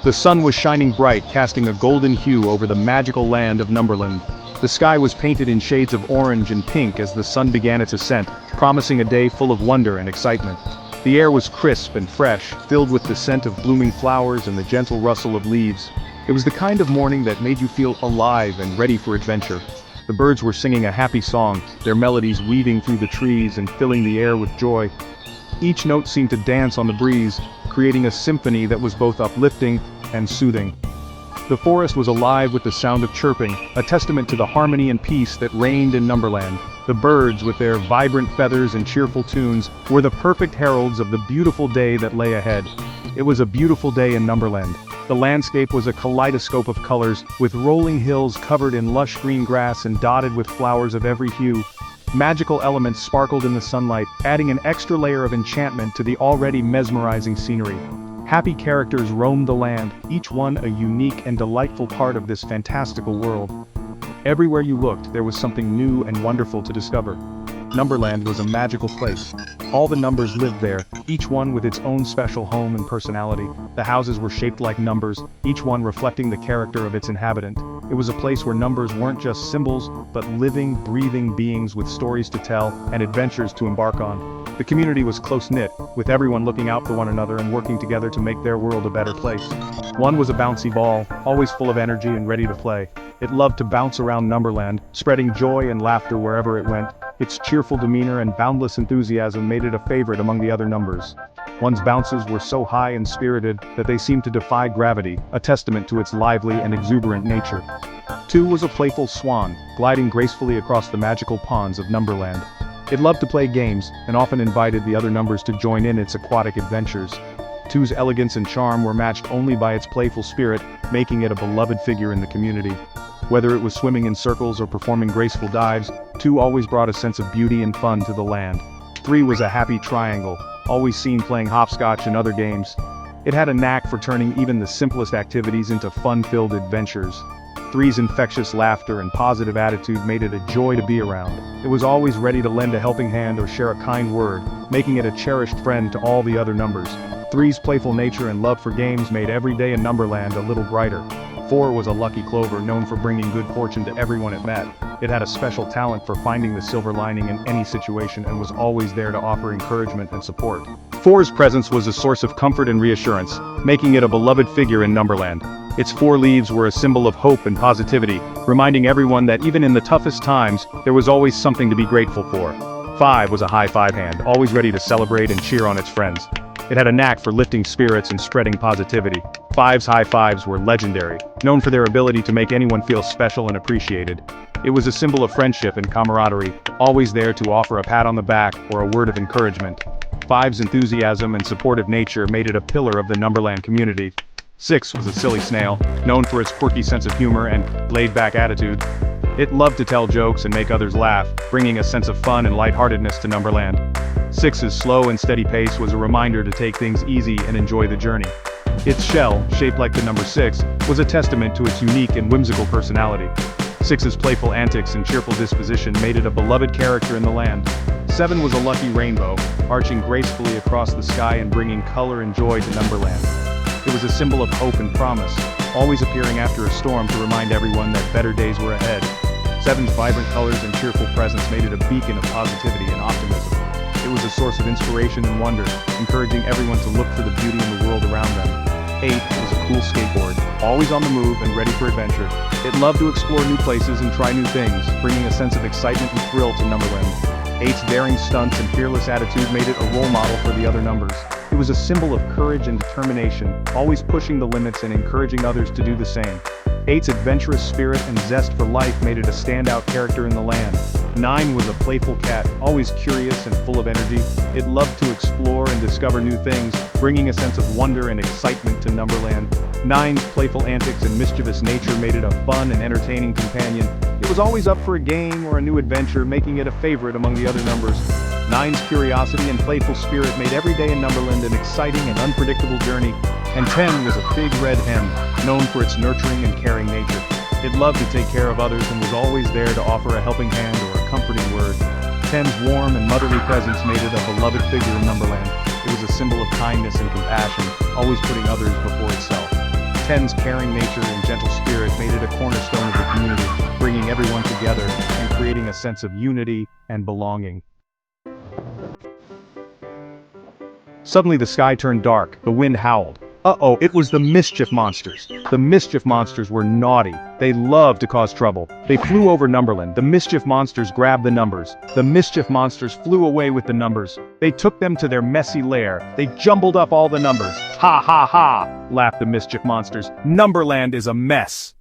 The sun was shining bright, casting a golden hue over the magical land of Numberland. The sky was painted in shades of orange and pink as the sun began its ascent, promising a day full of wonder and excitement. The air was crisp and fresh, filled with the scent of blooming flowers and the gentle rustle of leaves. It was the kind of morning that made you feel alive and ready for adventure. The birds were singing a happy song, their melodies weaving through the trees and filling the air with joy. Each note seemed to dance on the breeze, creating a symphony that was both uplifting and soothing. The forest was alive with the sound of chirping, a testament to the harmony and peace that reigned in Numberland. The birds, with their vibrant feathers and cheerful tunes, were the perfect heralds of the beautiful day that lay ahead. It was a beautiful day in Numberland. The landscape was a kaleidoscope of colors, with rolling hills covered in lush green grass and dotted with flowers of every hue. Magical elements sparkled in the sunlight, adding an extra layer of enchantment to the already mesmerizing scenery. Happy characters roamed the land, each one a unique and delightful part of this fantastical world. Everywhere you looked, there was something new and wonderful to discover. Numberland was a magical place. All the numbers lived there, each one with its own special home and personality. The houses were shaped like numbers, each one reflecting the character of its inhabitant. It was a place where numbers weren't just symbols, but living, breathing beings with stories to tell and adventures to embark on. The community was close-knit, with everyone looking out for one another and working together to make their world a better place. One was a bouncy ball, always full of energy and ready to play. It loved to bounce around Numberland, spreading joy and laughter wherever it went. Its cheerful demeanor and boundless enthusiasm made it a favorite among the other numbers. One's bounces were so high and spirited that they seemed to defy gravity, a testament to its lively and exuberant nature. Two was a playful swan, gliding gracefully across the magical ponds of Numberland. It loved to play games, and often invited the other numbers to join in its aquatic adventures. Two's elegance and charm were matched only by its playful spirit, making it a beloved figure in the community. Whether it was swimming in circles or performing graceful dives, Two always brought a sense of beauty and fun to the land. Three was a happy triangle, always seen playing hopscotch and other games. It had a knack for turning even the simplest activities into fun-filled adventures. Three's infectious laughter and positive attitude made it a joy to be around. It was always ready to lend a helping hand or share a kind word, making it a cherished friend to all the other numbers. Three's playful nature and love for games made every day in Numberland a little brighter. Four was a lucky clover known for bringing good fortune to everyone it met. It had a special talent for finding the silver lining in any situation and was always there to offer encouragement and support. Four's presence was a source of comfort and reassurance, making it a beloved figure in Numberland. Its four leaves were a symbol of hope and positivity, reminding everyone that even in the toughest times, there was always something to be grateful for. Five was a high-five hand, always ready to celebrate and cheer on its friends. It had a knack for lifting spirits and spreading positivity. Five's high fives were legendary, known for their ability to make anyone feel special and appreciated. It was a symbol of friendship and camaraderie, always there to offer a pat on the back or a word of encouragement. Five's enthusiasm and supportive nature made it a pillar of the Numberland community. Six was a silly snail, known for its quirky sense of humor and laid-back attitude. It loved to tell jokes and make others laugh, bringing a sense of fun and lightheartedness to Numberland. Six's slow and steady pace was a reminder to take things easy and enjoy the journey. Its shell, shaped like the number 6, was a testament to its unique and whimsical personality. Six's playful antics and cheerful disposition made it a beloved character in the land. 7 was a lucky rainbow, arching gracefully across the sky and bringing color and joy to Numberland. It was a symbol of hope and promise, always appearing after a storm to remind everyone that better days were ahead. 7's vibrant colors and cheerful presence made it a beacon of positivity and optimism. It was a source of inspiration and wonder, encouraging everyone to look for the beauty in the world around them. 8 was a cool skateboard, always on the move and ready for adventure. It loved to explore new places and try new things, bringing a sense of excitement and thrill to Numberland. 8's daring stunts and fearless attitude made it a role model for the other numbers. It was a symbol of courage and determination, always pushing the limits and encouraging others to do the same. 8's adventurous spirit and zest for life made it a standout character in the land. 9 was a playful cat, always curious and full of energy. It loved to explore and discover new things, bringing a sense of wonder and excitement to Numberland. 9's playful antics and mischievous nature made it a fun and entertaining companion. It was always up for a game or a new adventure, making it a favorite among the other numbers. 9's curiosity and playful spirit made every day in Numberland an exciting and unpredictable journey. And 10 was a big red hen, known for its nurturing and caring nature. It loved to take care of others and was always there to offer a helping hand or a comforting word. 10's warm and motherly presence made it a beloved figure in Numberland. It was a symbol of kindness and compassion, always putting others before itself. Ten's caring nature and gentle spirit made it a cornerstone of the community, bringing everyone together and creating a sense of unity and belonging. Suddenly the sky turned dark, the wind howled. Uh-oh, it was the Mischief Monsters. The Mischief Monsters were naughty. They loved to cause trouble. They flew over Numberland. The Mischief Monsters grabbed the numbers. The Mischief Monsters flew away with the numbers. They took them to their messy lair. They jumbled up all the numbers. Ha ha ha, laughed the Mischief Monsters. Numberland is a mess.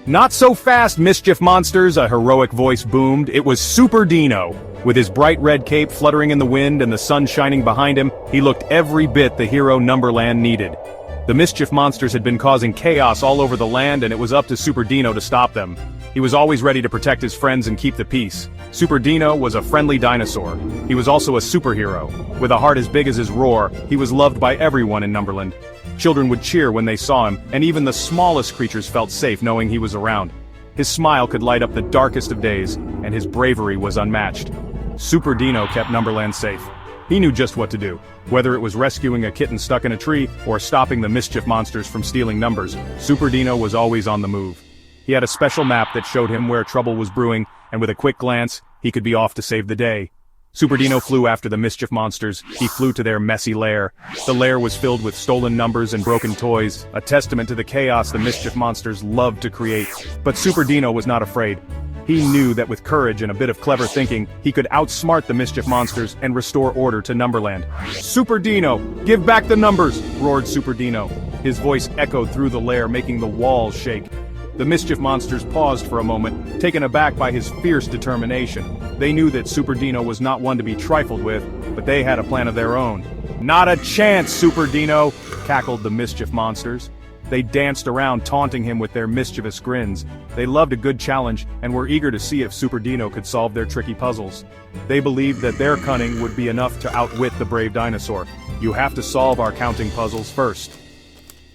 Not so fast, Mischief Monsters, a heroic voice boomed. It was Super Dino. With his bright red cape fluttering in the wind and the sun shining behind him, he looked every bit the hero Numberland needed. The Mischief Monsters had been causing chaos all over the land, and it was up to Super Dino to stop them. He was always ready to protect his friends and keep the peace. Super Dino was a friendly dinosaur. He was also a superhero. With a heart as big as his roar, he was loved by everyone in Numberland. Children would cheer when they saw him, and even the smallest creatures felt safe knowing he was around. His smile could light up the darkest of days, and his bravery was unmatched. Super Dino kept Numberland safe. He knew just what to do. Whether it was rescuing a kitten stuck in a tree, or stopping the Mischief Monsters from stealing numbers, Super Dino was always on the move. He had a special map that showed him where trouble was brewing, and with a quick glance, he could be off to save the day. Super Dino flew after the Mischief Monsters. He flew to their messy lair. The lair was filled with stolen numbers and broken toys, a testament to the chaos the Mischief Monsters loved to create. But Super Dino was not afraid. He knew that with courage and a bit of clever thinking, he could outsmart the Mischief Monsters and restore order to Numberland. Super Dino, give back the numbers, roared Super Dino. His voice echoed through the lair, making the walls shake. The Mischief Monsters paused for a moment, taken aback by his fierce determination. They knew that Super Dino was not one to be trifled with, but they had a plan of their own. Not a chance, Super Dino, cackled the Mischief Monsters. They danced around, taunting him with their mischievous grins. They loved a good challenge and were eager to see if Super Dino could solve their tricky puzzles. They believed that their cunning would be enough to outwit the brave dinosaur. You have to solve our counting puzzles first.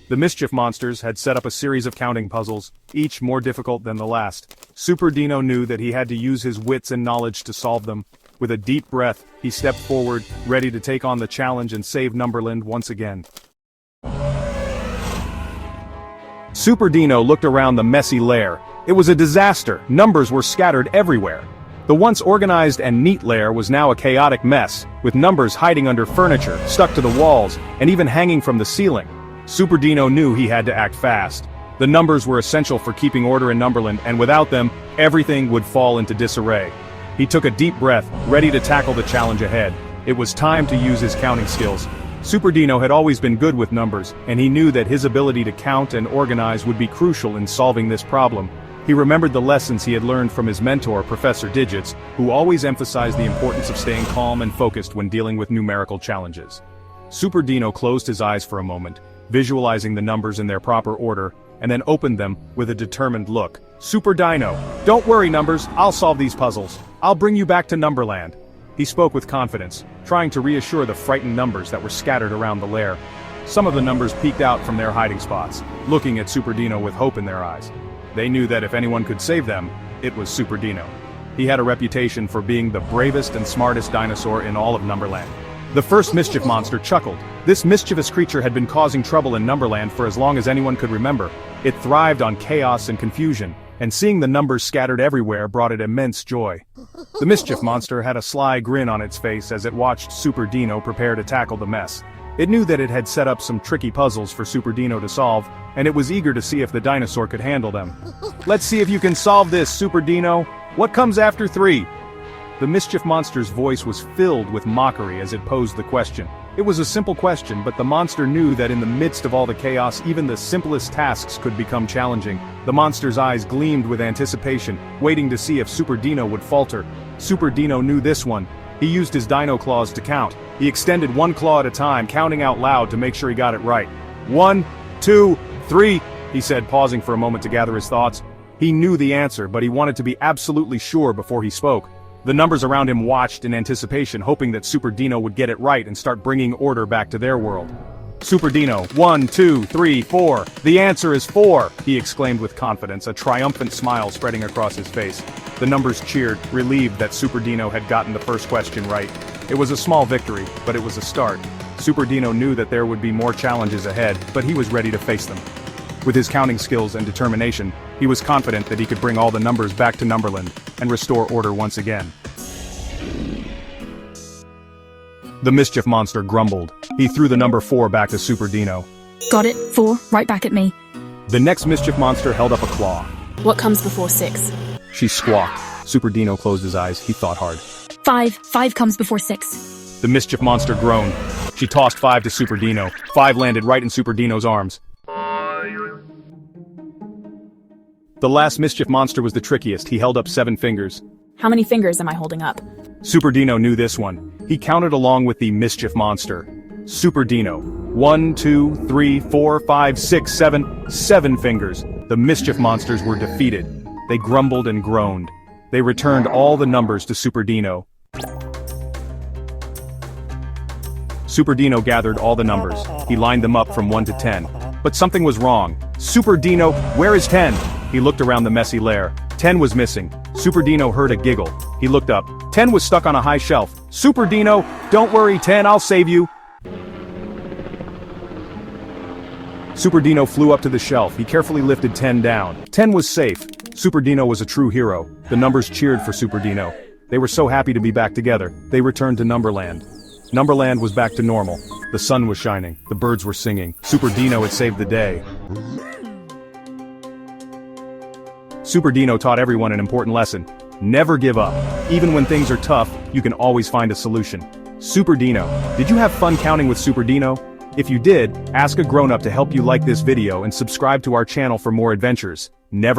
The Mischief Monsters had set up a series of counting puzzles, each more difficult than the last. Super Dino knew that he had to use his wits and knowledge to solve them. With a deep breath, he stepped forward, ready to take on the challenge and save Numberland once again. Super Dino looked around the messy lair. It was a disaster. Numbers were scattered everywhere. The once organized and neat lair was now a chaotic mess, with numbers hiding under furniture, stuck to the walls, and even hanging from the ceiling. Super Dino knew he had to act fast. The numbers were essential for keeping order in Numberland, and without them, everything would fall into disarray. He took a deep breath, ready to tackle the challenge ahead. It was time to use his counting skills. Super Dino had always been good with numbers, and he knew that his ability to count and organize would be crucial in solving this problem. He remembered the lessons he had learned from his mentor, Professor Digits, who always emphasized the importance of staying calm and focused when dealing with numerical challenges. Super Dino closed his eyes for a moment, visualizing the numbers in their proper order, and then opened them with a determined look. Super Dino, don't worry numbers, I'll solve these puzzles. I'll bring you back to Numberland. He spoke with confidence, trying to reassure the frightened numbers that were scattered around the lair. Some of the numbers peeked out from their hiding spots, looking at Super Dino with hope in their eyes. They knew that if anyone could save them, it was Super Dino. He had a reputation for being the bravest and smartest dinosaur in all of Numberland. The first Mischief Monster chuckled. This mischievous creature had been causing trouble in Numberland for as long as anyone could remember. It thrived on chaos and confusion, and seeing the numbers scattered everywhere brought it immense joy. The Mischief Monster had a sly grin on its face as it watched Super Dino prepare to tackle the mess. It knew that it had set up some tricky puzzles for Super Dino to solve, and it was eager to see if the dinosaur could handle them. Let's see if you can solve this, Super Dino. What comes after 3? The Mischief Monster's voice was filled with mockery as it posed the question. It was a simple question, but the monster knew that in the midst of all the chaos, even the simplest tasks could become challenging. The monster's eyes gleamed with anticipation, waiting to see if Super Dino would falter. Super Dino knew this one. He used his dino claws to count. He extended one claw at a time, counting out loud to make sure he got it right. 1, 2, 3, he said, pausing for a moment to gather his thoughts. He knew the answer, but he wanted to be absolutely sure before he spoke. The numbers around him watched in anticipation, hoping that Super Dino would get it right and start bringing order back to their world. Super Dino, 1, 2, 3, 4. The answer is 4, he exclaimed with confidence, a triumphant smile spreading across his face. The numbers cheered, relieved that Super Dino had gotten the first question right. It was a small victory, but it was a start. Super Dino knew that there would be more challenges ahead, but he was ready to face them. With his counting skills and determination, he was confident that he could bring all the numbers back to Numberland and restore order once again. The Mischief Monster grumbled. He threw the number 4 back to Super Dino. Got it, 4, right back at me. The next Mischief Monster held up a claw. What comes before 6? She squawked. Super Dino closed his eyes. He thought hard. 5 comes before 6. The Mischief Monster groaned. She tossed 5 to Super Dino. 5 landed right in Super Dino's arms. The last Mischief Monster was the trickiest. He held up 7 fingers. How many fingers am I holding up? Super Dino knew this one. He counted along with the Mischief Monster. Super Dino. 1, 2, 3, 4, 5, 6, 7. 7 fingers. The Mischief Monsters were defeated. They grumbled and groaned. They returned all the numbers to Super Dino. Super Dino gathered all the numbers. He lined them up from 1 to 10. But something was wrong. Super Dino, where is 10? He looked around the messy lair. 10 was missing. Super Dino heard a giggle. He looked up. 10 was stuck on a high shelf. Super Dino, don't worry 10, I'll save you. Super Dino flew up to the shelf. He carefully lifted 10 down. 10 was safe. Super Dino was a true hero. The numbers cheered for Super Dino. They were so happy to be back together. They returned to Numberland. Numberland was back to normal. The sun was shining. The birds were singing. Super Dino had saved the day. Super Dino taught everyone an important lesson. Never give up. Even when things are tough, you can always find a solution. Super Dino, did you have fun counting with Super Dino? If you did, ask a grown-up to help you like this video and subscribe to our channel for more adventures. Never